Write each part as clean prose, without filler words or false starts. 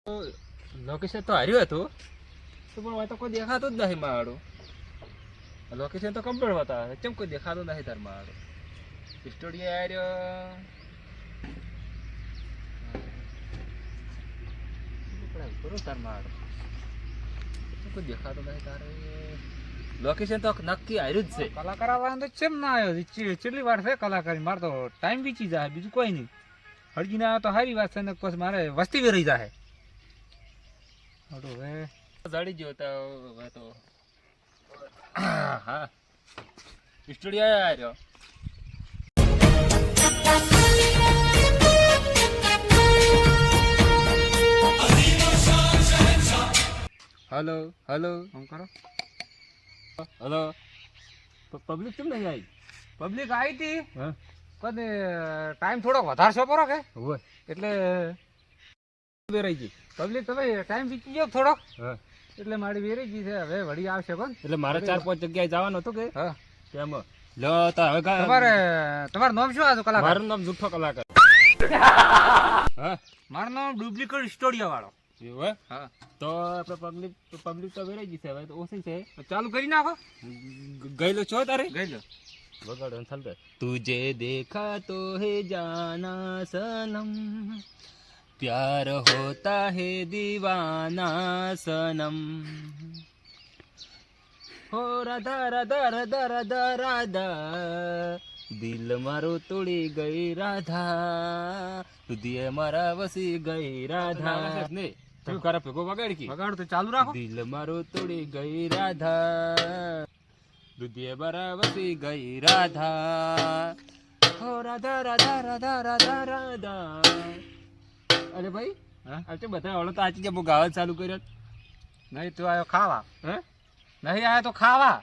Location તો હાર્યું હતું તો પણ હોય તો કોઈ દેખાતું જ નહીં મારું. લોકેશન તો કમ્પ્લીટ બતાવે કેમ કોઈ દેખાતું નહીં તાર મારું. સ્ટુડિયો હાર્યો તાર મારું કોઈ દેખાતું નહીં તારે. લોકેશન તો નક્કી હાર્યું જ છે. કલાકાર આવવાનું તો કેમ ના આવ્યો? કેટલી વાર છે કલાકાર? મારે તો ટાઈમ વીચી જાય, બીજું કોઈ નહીં. હળજી ના તો સારી વાત છે ને, પછી મારે વસ્તી વેરાઈ જાય. હવે જડી ગયો તો હવે તો હા સ્ટુડિયો આવ્યો. હલો હલો શું કરો? હલો પબ્લિક કેમ નહીં આવી? પબ્લિક આવી હતી હા પણ ટાઈમ થોડોક વધારે છો પરો કે હોય એટલે વેરાઈ ગઈ પબ્લિક તમે ટાઈમ વીચી ગયો થોડોક, હા એટલે મારી વેરાઈ ગઈ છે. હવે વળી આવશે કોણ? એટલે મારે 4-5 જગ્યાએ જવાનું હતું કે હા તેમ લો તો હવે તમારું નામ શું હતું કલાકાર? મારું નામ જુઠ્ઠો કલાકાર. હા મારું નામ ડુપ્લિકેટ સ્ટુડિયો વાળો. એવું હે? હા તો આપણે પબ્લિક તો વેરાઈ ગઈ છે, હવે તો ઓછી છે. ચાલુ કરી નાખો. ગયેલો છો તારે ગઈ લો. વગાડો ને ચાલતો. તુજે દેખા તો હે જાના સનમ, प्यार होता है दीवाना सनम, हो राधा राधा राधा राधा राधा, दिल मारो तोड़ी गई राधा, हृदय मारा वसी गई राधा. ને તુકારા ભેગો વગાડ કી વગાડો તો ચાલુ રાખો. દિલ મારો તોડી ગઈ રાધા, હૃદય મારા વસી ગઈ રાધા, હો રાધા રાધા રાધા રાધા રાધા. અરે ભાઈ હા આજે બધા ઓલો તો આજે જે ગાવા ચાલુ કર્યો. નહીં તું આવ્યો ખાવા? હે નહીં આવ્યો તો ખાવા.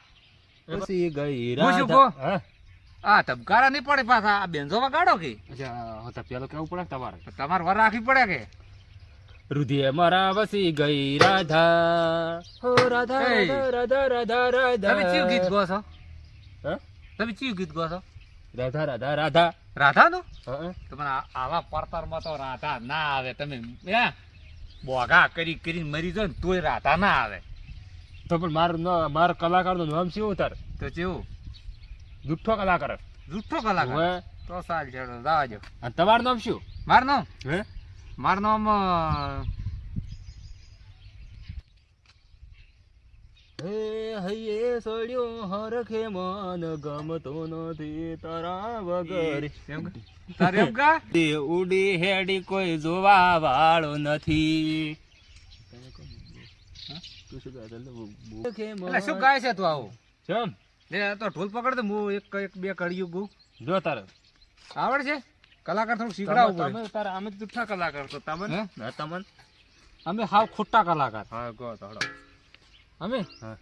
વસી ગઈ હું શું કહું? રાધા. આ ધબકારા નહીં પડે પાછા. આ બેન્જો વગાડો કે અચ્છા હોતા પેલો કેવું પડે તમારે? તમારે વર રાખવી પડે કે? હૃદય મારા વસી ગઈ રાધા, હો રાધા એ. રાધા રાધા રાધા તમે કયું ગીત ગો છો? હે? તમે કયું ગીત ગો છો? રાધા રાધા રાધા. રાધાનું? હા તમને આવા પડતરમાં તો રાધા ના આવે. તમે બોગા કરી કરીને મરી જાવ ને તોય રાધા ના આવે. તો પણ મારા કલાકારનું નામ શું તાર? તો કેવું? જુઠ્ઠો કલાકાર. જુઠ્ઠો કલાકાર? હવે તો સાલ છેડો દાજો. અને તમારું નામ શું? મારું નામ? હે મારું નામ હે હૈયે સોડ્યો હરખે મન ગમતો નથી તારા વગર. એમ કે? તારે એમ કા? તે ઉડી હેડી કોઈ જોવા વાળો નથી. એટલે શું ગાય છે તું આવું? કેમ લે આ તો ઢોલ પકડ દે. હું એક બે કડિયું ગઉં. જો તારે આવડે છે? કલાકાર થોડું શીખડાવવું પડે. તમે તારે અમે જુઠ્ઠા કલાકાર તો તમને હે? હા તમને અમે હાવ ખોટા કલાકાર. હા ગો તો હડો. અમે હા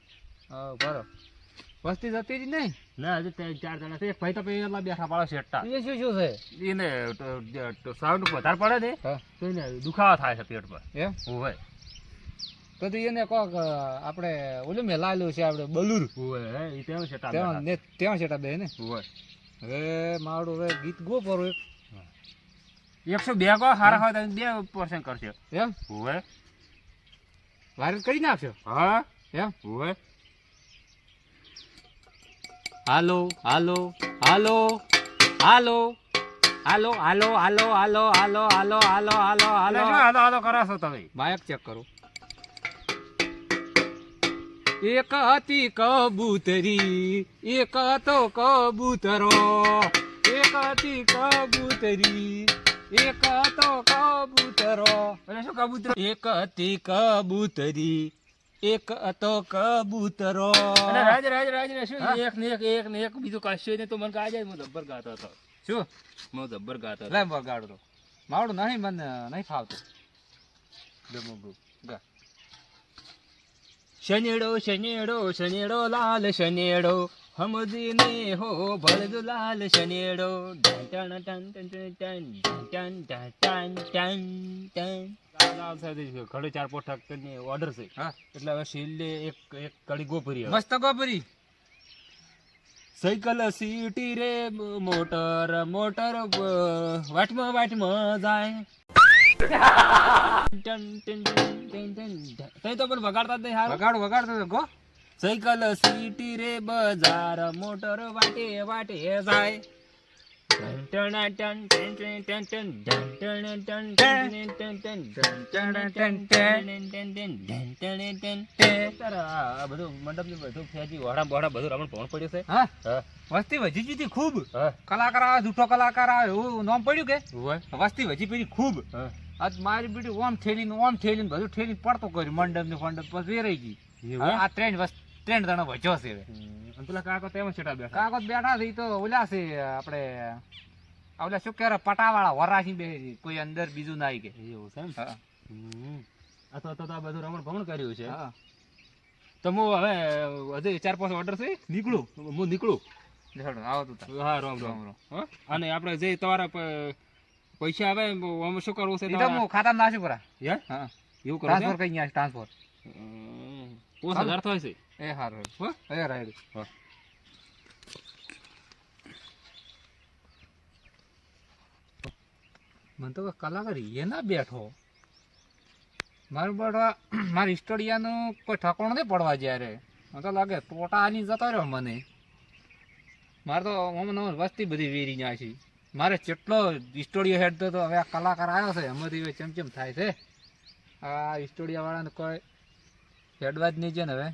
હા બરો વસ્તી જતી જ નહીં. ના હજી 4 જણા છે. એક ભાઈ તો પેલા બેઠા પાડો શેઠા. એ શું શું છે? એને સાઉન્ડ વધારે પડે ને હા તો એને દુખાવા થાય છે પેટ પર. એમ? હોય તો તું એને કોક આપણે ઓલું મેં લાલ્યું છે આપણે બલુર હોય હે ઈ તેમ શેઠા ત્યાં ત્યાં છેટા બે ને. હોય હવે મારું હવે ગીત ગો પરો એક. 102 કો હારા હોય તો 2% કરશે. એમ હોય વાયરલ કરી નાખશો? હા એમ? હોય હાલો હાલો હાલો હાલો હાલો હાલો હાલો હાલો હાલો હાલો હાલો હાલો હાલો હાલો હાલો કરાશો તમે. માયક ચેક કરો. એક હતી કબૂતરી, એક હતો કબૂતરો, એક હતી કબૂતરી, એક હતો કબૂતરો. એટલે શું કબૂતર? એક હતી કબૂતરી, એક હતો કબૂતરો. અને રાજ રાજ રાજ ને શું હા? એક ને એક બીજું કશું નહીં તો મને કાજે હું જબ્બર ગાતો હતો. શું હું જબ્બર ગાતો હતો. લે બગાડો તો માવડું નહીં, મને નહીં ફાવતું. ગા શનેડો શનેડો શનેડો લાલ શનેડો હમજીને હો ભળદ લાલ શનેડો ટન ટન ટન ટન ટન ટન ટન ટન. ઘડે 4 પોઠક કરીને ઓર્ડર છે. હા એટલે હવે શીલે એક કડી ગોપરી હવે. મસ્ત ગોપરી. સાયકલ સીટી રે મોટર વાટમાં જાય ટન ટન ટન ટન ટન. તઈ તો પણ વગાડતા જ નહીં હારું. વગાડતો તો ગો. સાયકલ સીટી રે બજાર મોટર વાટે વાટે જાય ટન ટન ટન ટન ટન ટન ટન ટન ટન ટન ટન. તારા આ બધું મંડપનું બધું ફેંચી વાડા બોડા બધું રમણ ભણ પડ્યું છે. હા હા વસ્તી વધી જીતી ખૂબ. હા કલાકાર આવે જૂઠો કલાકાર આવે એવું નામ પડ્યું કે હોય. વસ્તી વધી પડી ખૂબ. હા આજ મારી બેટી ઓમ ઠેલીને બધું ઠેલીને પડતો કર્યું મંડપ ને ફંડપ પછી વેરાઈ ગઈ. એવું? આ ત્રણ જણો વચ્ચો છે હવે. અને પેલા કાકા તેમાં છેટા બેઠા. કાગળ બેઠા છે ઈ તો ઓલા છે આપણે ઓલા શું કહેવાય પટાવાળા વરાસી બે કોઈ અંદર બીજું ના આવી કે. એવું છે એમ. હા અથવા તો આ બધું રમણ ભમણ કર્યું છે. હા તો હું હવે હજી 4-5 ઓર્ડર છે નીકળું હું નીકળું. લેડો આવો તું તાર. હા રામ રામ. હા અને આપણે જે તમારા પૈસા આવે આમાં શું કરવું છે ઈ તો હું ખાતામાં નાખ્યું પરા. હે હા એવું કરો ટ્રાન્સફર કઈ ગયા ટ્રાન્સફર. 5000 થાય છે. એ હારું હો એ રાઈડ. હા મને તો કલાકાર એ ના બેઠો મારું બડા મારી હિસ્ટોરિયાનું કોઈ ઠકોણ નહીં પડવા જ્યારે મને તો લાગે ટોટા આની જતો રહ્યો મને. મારે તો મને વસ્તી બધી વેરી જાય છે. મારે જેટલો હિસ્ટોરિયો હેડ તો હવે આ કલાકાર આવ્યો છે એમાંથી હવે ચમચમ થાય છે. આ હિસ્ટોરિયા વાળાને કોઈ હેડવા જ નહીં છે ને હવે.